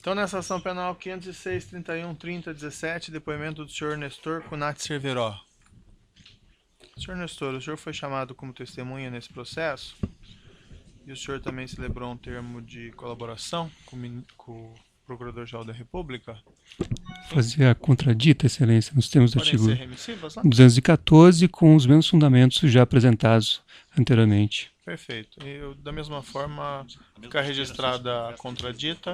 Então, nessa ação penal 506.31.30.17, depoimento do senhor Nestor Cunati Cerveró. Senhor Nestor, o senhor foi chamado como testemunha nesse processo e o senhor também celebrou um termo de colaboração com o Procurador-Geral da República? Fazer a contradita, Excelência, nos termos do Podem artigo ser remissivas lá? 214, com os mesmos fundamentos já apresentados anteriormente. Perfeito. E da mesma forma, ficar registrada a contradita.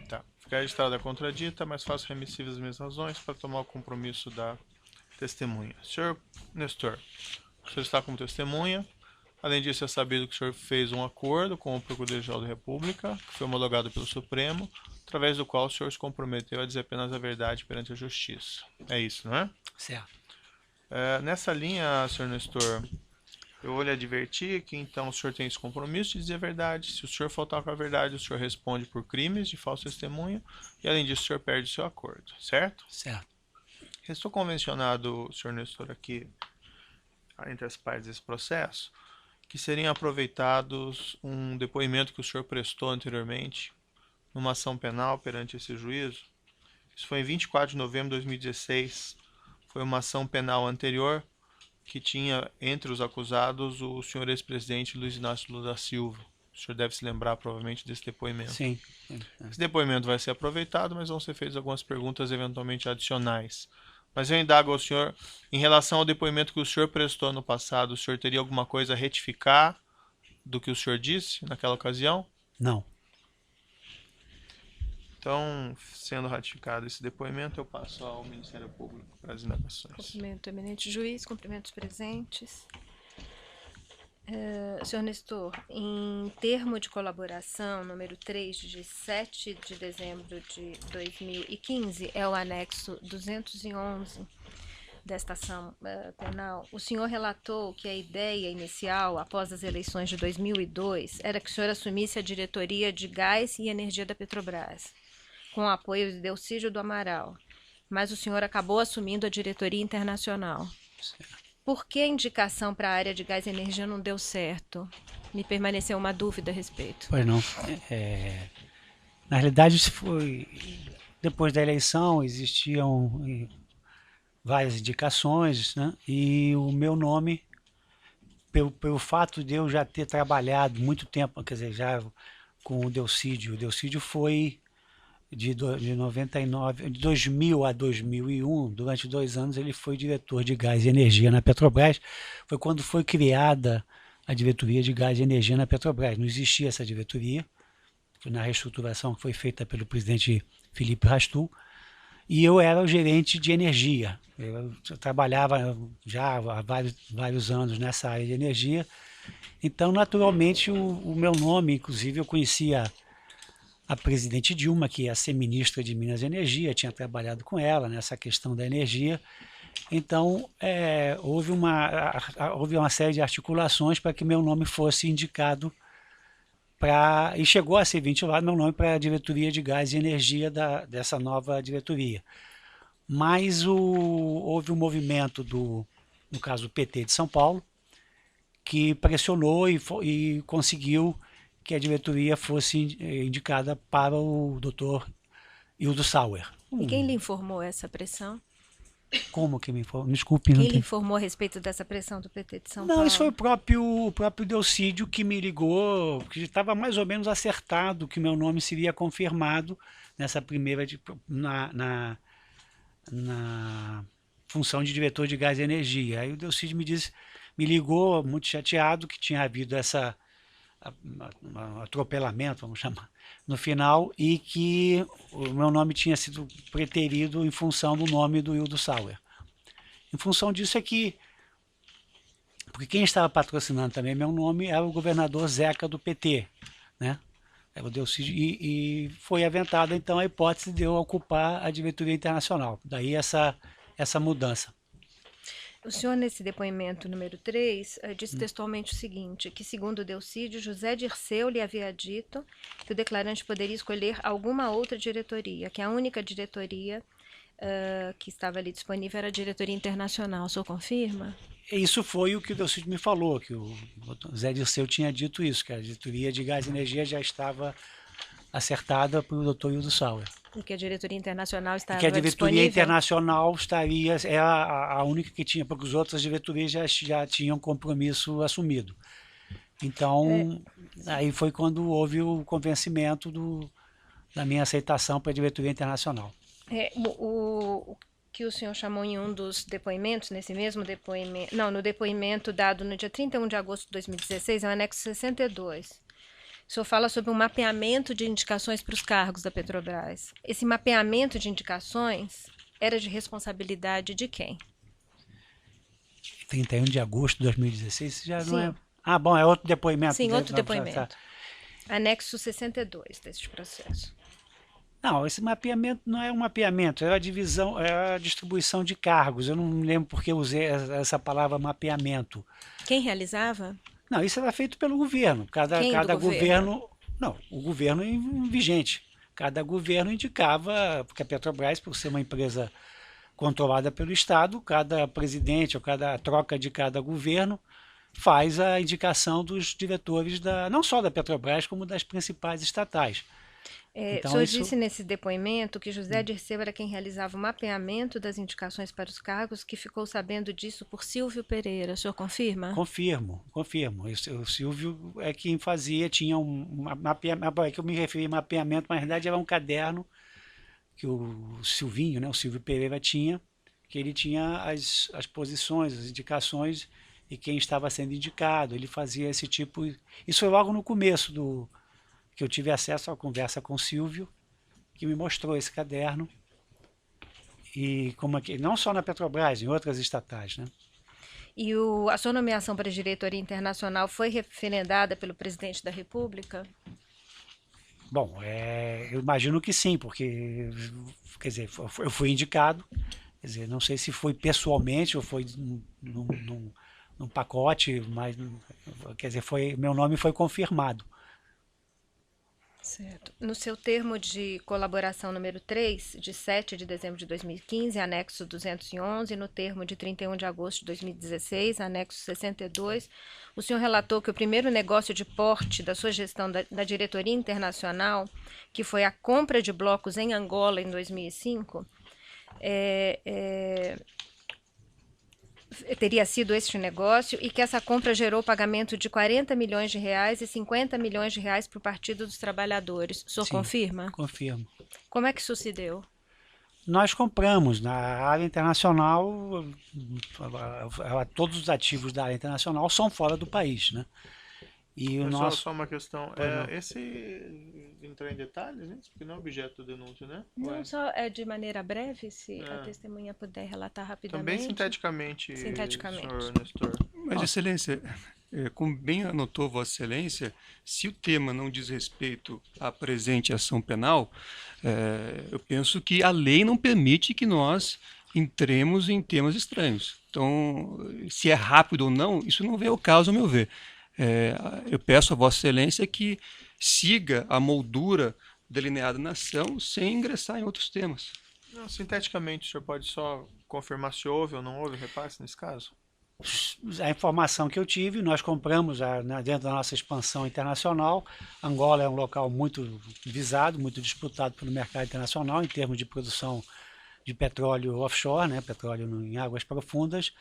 Tá. Ficar registrada a contradita, mas faço remissíveis as minhas razões para tomar o compromisso da testemunha. Senhor Nestor, o senhor está como testemunha. Além disso, é sabido que o senhor fez um acordo com o Procurador-Geral da República, que foi homologado pelo Supremo, através do qual o senhor se comprometeu a dizer apenas a verdade perante a Justiça. É isso, não é? Certo. Nessa linha, senhor Nestor, eu vou lhe advertir que então o senhor tem esse compromisso de dizer a verdade. Se o senhor faltar com a verdade, o senhor responde por crimes de falso testemunho e, além disso, o senhor perde o seu acordo, certo? Certo. Restou convencionado, senhor Nestor, aqui, entre as partes desse processo, que seriam aproveitados um depoimento que o senhor prestou anteriormente numa ação penal perante esse juízo. Isso foi em 24 de novembro de 2016. Foi uma ação penal anterior que tinha entre os acusados o senhor ex-presidente Luiz Inácio Lula da Silva. O senhor deve se lembrar provavelmente desse depoimento. Sim. Esse depoimento vai ser aproveitado, mas vão ser feitas algumas perguntas eventualmente adicionais. Mas eu indago ao senhor, em relação ao depoimento que o senhor prestou no passado, o senhor teria alguma coisa a retificar do que o senhor disse naquela ocasião? Não. Então, sendo ratificado esse depoimento, eu passo ao Ministério Público para as indagações. Cumprimento, eminente juiz, cumprimentos presentes. Senhor Nestor, em termo de colaboração, número 3, de 7 de dezembro de 2015, é o anexo 211 desta ação penal, o senhor relatou que a ideia inicial, após as eleições de 2002, era que o senhor assumisse a diretoria de gás e energia da Petrobras, com o apoio de Delcídio do Amaral, mas o senhor acabou assumindo a diretoria internacional. Certo. Por que a indicação para a área de gás e energia não deu certo? Me permaneceu uma dúvida a respeito. Pois não. Na realidade, isso foi depois da eleição, existiam várias indicações, né? E o meu nome, pelo fato de eu já ter trabalhado muito tempo, quer dizer, já com o Delcídio foi de 99, de 2000 a 2001, durante 2 anos ele foi diretor de gás e energia na Petrobras. Foi quando foi criada a diretoria de gás e energia na Petrobras. Não existia essa diretoria, foi na reestruturação que foi feita pelo presidente Felipe Rastul, e eu era o gerente de energia. Eu trabalhava já há vários anos nessa área de energia, então naturalmente o meu nome, inclusive eu conhecia a presidente Dilma, que ia ser ministra de Minas e Energia, tinha trabalhado com ela nessa questão da energia. Então, houve uma série de articulações para que meu nome fosse indicado e chegou a ser ventilado meu nome para a diretoria de gás e energia dessa nova diretoria. Mas houve um movimento no caso do PT de São Paulo, que pressionou e conseguiu que a diretoria fosse indicada para o Dr. Hildo Sauer. E quem lhe informou essa pressão? Como que me informou? Desculpe. Quem lhe informou a respeito dessa pressão do PT de São Paulo? Não, isso foi o próprio Delcídio que me ligou, que estava mais ou menos acertado que meu nome seria confirmado nessa primeira, na função de diretor de gás e energia. Aí o Delcídio me ligou muito chateado que tinha havido um atropelamento, vamos chamar, no final, e que o meu nome tinha sido preterido em função do nome do Hildo Sauer. Em função disso porque quem estava patrocinando também meu nome era o governador Zeca do PT, né? Era o Delcídio, e foi aventada então a hipótese de eu ocupar a diretoria internacional. Daí essa mudança. O senhor, nesse depoimento número 3, disse textualmente o seguinte, que segundo Delcídio, José Dirceu lhe havia dito que o declarante poderia escolher alguma outra diretoria, que a única diretoria que estava ali disponível era a diretoria internacional. O senhor confirma? Isso foi o que o Delcídio me falou, que o José Dirceu tinha dito isso, que a diretoria de gás e energia já estava acertada para o Dr. Hildo Sauer. E que a diretoria internacional E estava que a diretoria disponível? internacional estaria, é a única que tinha, porque as outras diretorias já tinham compromisso assumido. Então, aí foi quando houve o convencimento da minha aceitação para a diretoria internacional. O que o senhor chamou em um dos depoimentos, nesse mesmo depoimento, não, no depoimento dado no dia 31 de agosto de 2016, é o anexo 62. O senhor fala sobre um mapeamento de indicações para os cargos da Petrobras. Esse mapeamento de indicações era de responsabilidade de quem? 31 de agosto de 2016, já Sim. não é... Ah, bom, é outro depoimento. Sim, outro Tá. depoimento. Anexo 62 deste processo. Não, esse mapeamento não é um mapeamento, é a divisão, é a distribuição de cargos. Eu não me lembro porque eu usei essa palavra mapeamento. Quem realizava? Não, isso era feito pelo governo. Quem Cada do governo? governo. Não, o governo vigente. Cada governo indicava, porque a Petrobras, por ser uma empresa controlada pelo Estado, cada presidente ou cada troca de cada governo faz a indicação dos diretores não só da Petrobras, como das principais estatais. O senhor disse nesse depoimento que José Dirceu era quem realizava o mapeamento das indicações para os cargos, que ficou sabendo disso por Silvio Pereira. O senhor confirma? Confirmo. O Silvio é quem fazia, tinha um mapeamento, é que eu me referi a mapeamento, mas na verdade era um caderno que o Silvinho, né, o Silvio Pereira tinha, que ele tinha as posições, as indicações e quem estava sendo indicado. Ele fazia esse tipo... Isso foi logo no começo que eu tive acesso à conversa com o Silvio, que me mostrou esse caderno, e não só na Petrobras, em outras estatais, né? E a sua nomeação para a diretoria internacional foi referendada pelo presidente da República? Bom, eu imagino que sim, porque, quer dizer, eu fui indicado, quer dizer, não sei se foi pessoalmente ou foi num pacote, mas, quer dizer, meu nome foi confirmado. Certo. No seu termo de colaboração número 3, de 7 de dezembro de 2015, anexo 211, no termo de 31 de agosto de 2016, anexo 62, o senhor relatou que o primeiro negócio de porte da sua gestão da diretoria internacional, que foi a compra de blocos em Angola em 2005, teria sido este negócio e que essa compra gerou pagamento de 40 milhões de reais e 50 milhões de reais para o Partido dos Trabalhadores. O senhor Sim, confirma? Confirmo. Como é que isso se deu? Nós compramos na área internacional, todos os ativos da área internacional são fora do país, né? E o nosso... Só uma questão, esse entrar em detalhes, né? Porque não é objeto da denúncia, né? Não, só de maneira breve, se a testemunha puder relatar rapidamente. Também sinteticamente, senhor Nestor. Mas, Excelência, como bem anotou Vossa Excelência, se o tema não diz respeito à presente ação penal, eu penso que a lei não permite que nós entremos em temas estranhos. Então, se é rápido ou não, isso não vem ao caso, ao meu ver. Eu peço a Vossa Excelência que siga a moldura delineada na ação sem ingressar em outros temas. Não, sinteticamente, o senhor pode só confirmar se houve ou não houve repasse nesse caso? A informação que eu tive, nós compramos dentro da nossa expansão internacional. Angola é um local muito visado, muito disputado pelo mercado internacional em termos de produção de petróleo offshore, né, petróleo em águas profundas.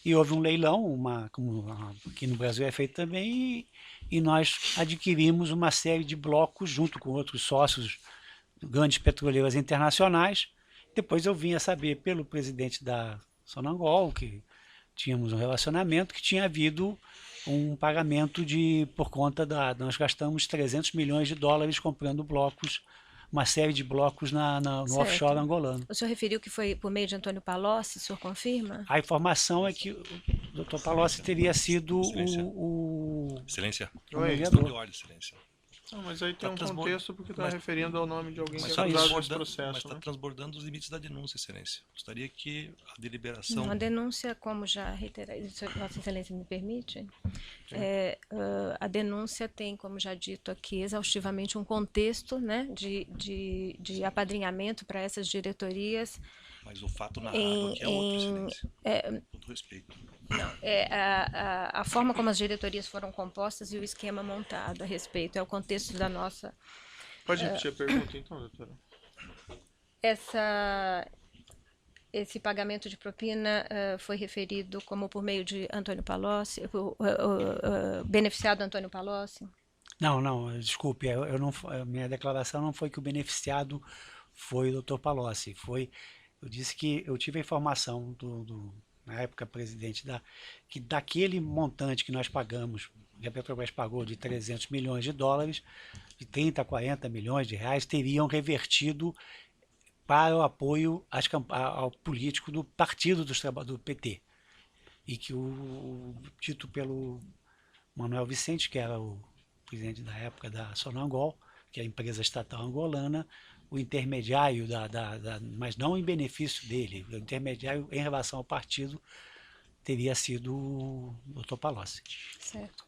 E houve um leilão, como aqui no Brasil é feito também, e nós adquirimos uma série de blocos junto com outros sócios, grandes petroleiras internacionais. Depois eu vim a saber pelo presidente da Sonangol, que tínhamos um relacionamento, que tinha havido um pagamento por conta nós gastamos 300 milhões de dólares comprando blocos, uma série de blocos no offshore angolano. O senhor referiu que foi por meio de Antônio Palocci, o senhor confirma? A informação é que o Dr. Palocci teria sido Excelência. Oi. De ordem, Excelência. Não, mas aí tem Tá um contexto porque está mas- referindo ao nome de alguém que Mas é acusado nesse mas processo, está né? transbordando os limites da denúncia, Excelência. Gostaria que a deliberação... Não, a denúncia, como já reiterei, se Vossa Excelência me permite, a denúncia tem, como já dito aqui, exaustivamente um contexto, né, de apadrinhamento para essas diretorias. Mas o fato narrado aqui é outro, Excelência. Com todo respeito. A forma como as diretorias foram compostas e o esquema montado a respeito, é o contexto da nossa Pode repetir a pergunta, então, doutora? Esse pagamento de propina foi referido como por meio de Antônio Palocci, beneficiado Antônio Palocci? Não, desculpe, eu não, minha declaração não foi que o beneficiado foi o Dr. Palocci, eu disse que eu tive a informação na época, presidente, que daquele montante que nós pagamos, que a Petrobras pagou de 300 milhões de dólares, de 30 a 40 milhões de reais, teriam revertido para o apoio ao político do Partido do PT. E que dito pelo Manuel Vicente, que era o presidente da época da Sonangol, que é a empresa estatal angolana, o intermediário, mas não em benefício dele, o intermediário em relação ao partido teria sido o Dr. Palocci. Certo.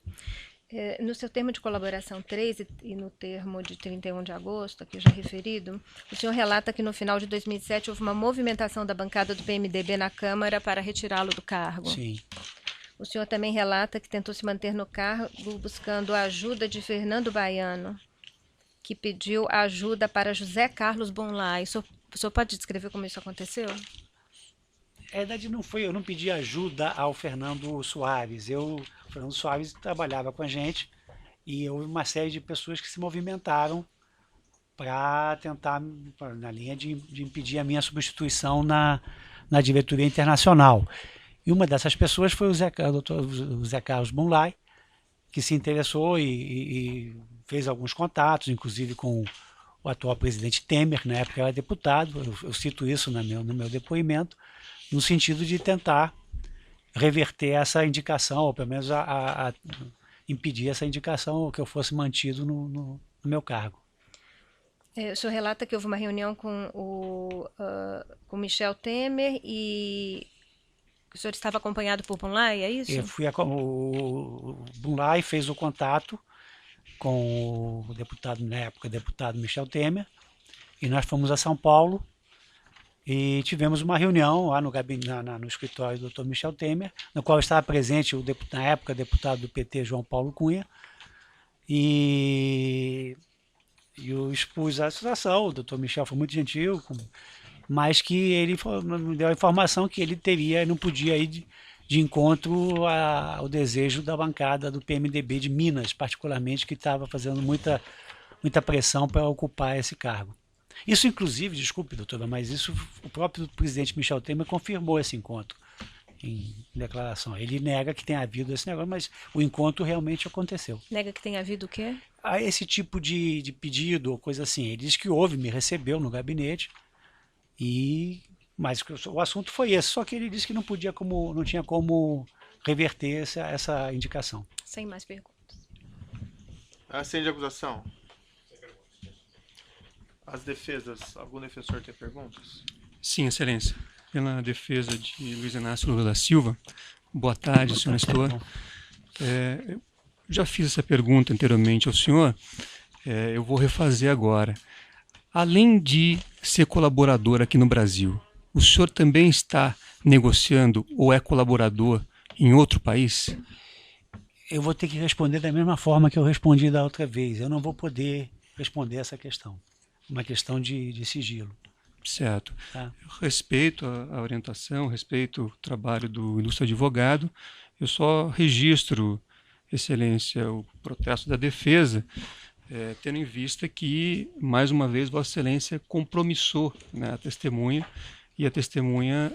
No seu termo de colaboração 3 e no termo de 31 de agosto, aqui já referido, o senhor relata que no final de 2007 houve uma movimentação da bancada do PMDB na Câmara para retirá-lo do cargo. Sim. O senhor também relata que tentou se manter no cargo buscando a ajuda de Fernando Baiano, que pediu ajuda para José Carlos Bonlai. O senhor pode descrever como isso aconteceu? Na verdade, eu não pedi ajuda ao Fernando Soares. O Fernando Soares trabalhava com a gente e houve uma série de pessoas que se movimentaram para tentar, na linha de impedir a minha substituição na diretoria internacional. E uma dessas pessoas foi o Zé Carlos Bonlai, que se interessou e fez alguns contatos, inclusive com o atual presidente Temer, na época era deputado, eu cito isso no meu depoimento, no sentido de tentar reverter essa indicação, ou pelo menos a impedir essa indicação, que eu fosse mantido no meu cargo. O senhor relata que houve uma reunião com o Michel Temer e o senhor estava acompanhado por Bonlai, é isso? O Bonlai fez o contato com o deputado, na época, deputado Michel Temer, e nós fomos a São Paulo e tivemos uma reunião lá no escritório do Dr. Michel Temer, no qual estava presente na época, deputado do PT, João Paulo Cunha, e eu expus a situação. O Dr. Michel foi muito gentil, mas que ele me deu a informação que ele não podia ir de encontro ao desejo da bancada do PMDB de Minas, particularmente, que estava fazendo muita pressão para ocupar esse cargo. Isso, inclusive, desculpe, doutora, mas isso o próprio presidente Michel Temer confirmou esse encontro em declaração. Ele nega que tenha havido esse negócio, mas o encontro realmente aconteceu. Nega que tenha havido o quê? Esse tipo de pedido ou coisa assim. Ele diz que houve, me recebeu no gabinete, mas o assunto foi esse. Só que ele disse que não tinha como reverter essa indicação. Sem mais perguntas. Acende a acusação. As defesas, algum defensor tem perguntas? Sim, excelência. Pela defesa de Luiz Inácio Lula da Silva, boa tarde, senhor Nestor. Eu já fiz essa pergunta anteriormente ao senhor, eu vou refazer agora. Além de ser colaborador aqui no Brasil, o senhor também está negociando ou é colaborador em outro país? Eu vou ter que responder da mesma forma que eu respondi da outra vez. Eu não vou poder responder essa questão. Uma questão de sigilo. Certo. Tá. Eu respeito a orientação, respeito o trabalho do ilustre advogado. Eu só registro, excelência, o protesto da defesa, tendo em vista que, mais uma vez, Vossa Excelência compromissou, né, a testemunha, e a testemunha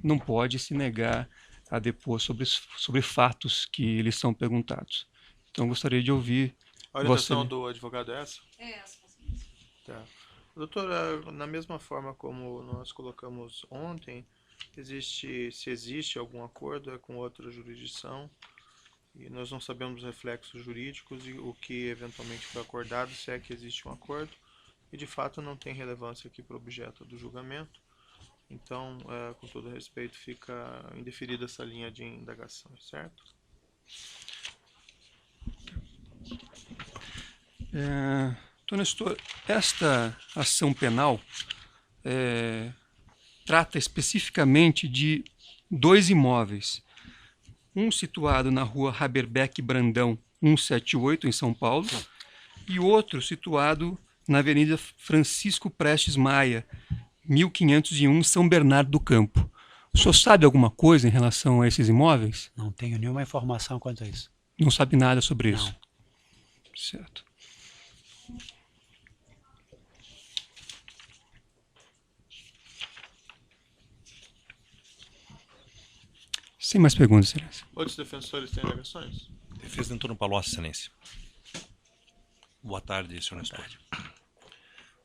não pode se negar a depor sobre fatos que lhes são perguntados. Então, gostaria de ouvir... A orientação do advogado é essa? É essa. Tá. Doutora, na mesma forma como nós colocamos ontem, se existe algum acordo com outra jurisdição, e nós não sabemos os reflexos jurídicos e o que eventualmente foi acordado, se é que existe um acordo, e de fato não tem relevância aqui para o objeto do julgamento. Então, com todo respeito, fica indeferida essa linha de indagação, certo? Doutor Nestor, esta ação penal trata especificamente de 2 imóveis. Um situado na rua Haberbeck Brandão, 178, em São Paulo, e outro situado na Avenida Francisco Prestes Maia, 1501, São Bernardo do Campo. O senhor sabe alguma coisa em relação a esses imóveis? Não tenho nenhuma informação quanto a isso. Não sabe nada sobre isso? Não. Certo. Sem mais perguntas, Excelência. Outros defensores têm alegações? Defesa de Antônio Palocci, Excelência. Boa tarde, senhor Nestor.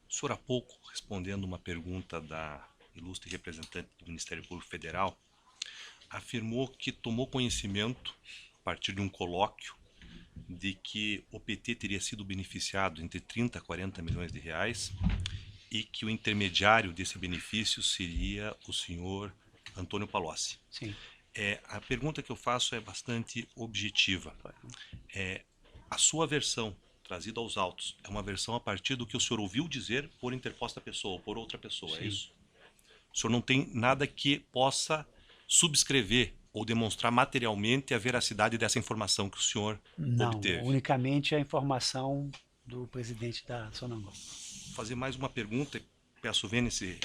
O senhor há pouco, respondendo uma pergunta da ilustre representante do Ministério Público Federal, afirmou que tomou conhecimento, a partir de um colóquio, de que o PT teria sido beneficiado entre 30 a 40 milhões de reais e que o intermediário desse benefício seria o senhor Antônio Palocci. Sim. A pergunta que eu faço é bastante objetiva. A sua versão trazida aos autos é uma versão a partir do que o senhor ouviu dizer por interposta pessoa ou por outra pessoa, Sim. é isso? O senhor não tem nada que possa subscrever ou demonstrar materialmente a veracidade dessa informação que o senhor Não, obteve? unicamente a informação do presidente da Sonangol. Vou fazer mais uma pergunta, peço ver se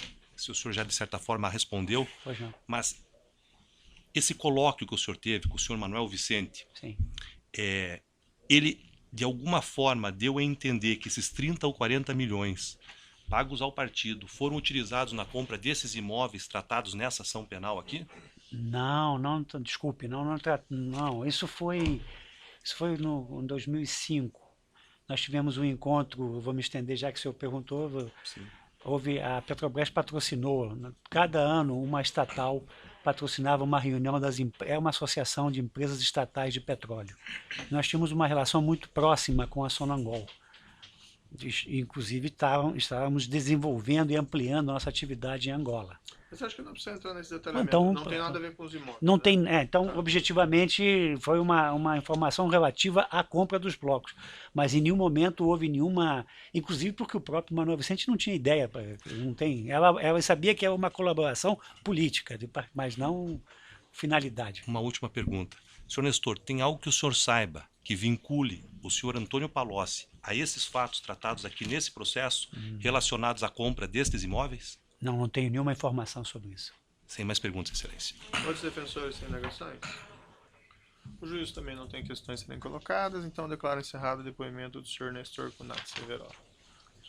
o senhor já de certa forma respondeu, Pois não. mas esse colóquio que o senhor teve com o senhor Manuel Vicente, Sim. ele de alguma forma deu a entender que esses 30 ou 40 milhões pagos ao partido foram utilizados na compra desses imóveis tratados nessa ação penal aqui? Não, desculpe, não, isso foi em 2005. Nós tivemos um encontro, eu vou me estender já que o senhor perguntou, Sim. a Petrobras patrocinou, cada ano uma estatal patrocinava uma reunião é uma associação de empresas estatais de petróleo. Nós tínhamos uma relação muito próxima com a Sonangol. Inclusive estávamos desenvolvendo e ampliando a nossa atividade em Angola. Mas acho que não precisa entrar nesse detalhamento. Então, não tem nada a ver com os imóveis. Não né? tem, então, objetivamente, foi uma informação relativa à compra dos blocos. Mas em nenhum momento houve nenhuma. Inclusive porque o próprio Manuel Vicente não tinha ideia. Não tem, ela sabia que era uma colaboração política, mas não finalidade. Uma última pergunta. Senhor Nestor, tem algo que o senhor saiba que vincule o senhor Antônio Palocci a esses fatos tratados aqui nesse processo relacionados à compra destes imóveis? Não tenho nenhuma informação sobre isso. Sem mais perguntas, Excelência. Outros defensores têm alegações? O juiz também não tem questões a serem colocadas, então declaro encerrado o depoimento do senhor Nestor Cunati Severo.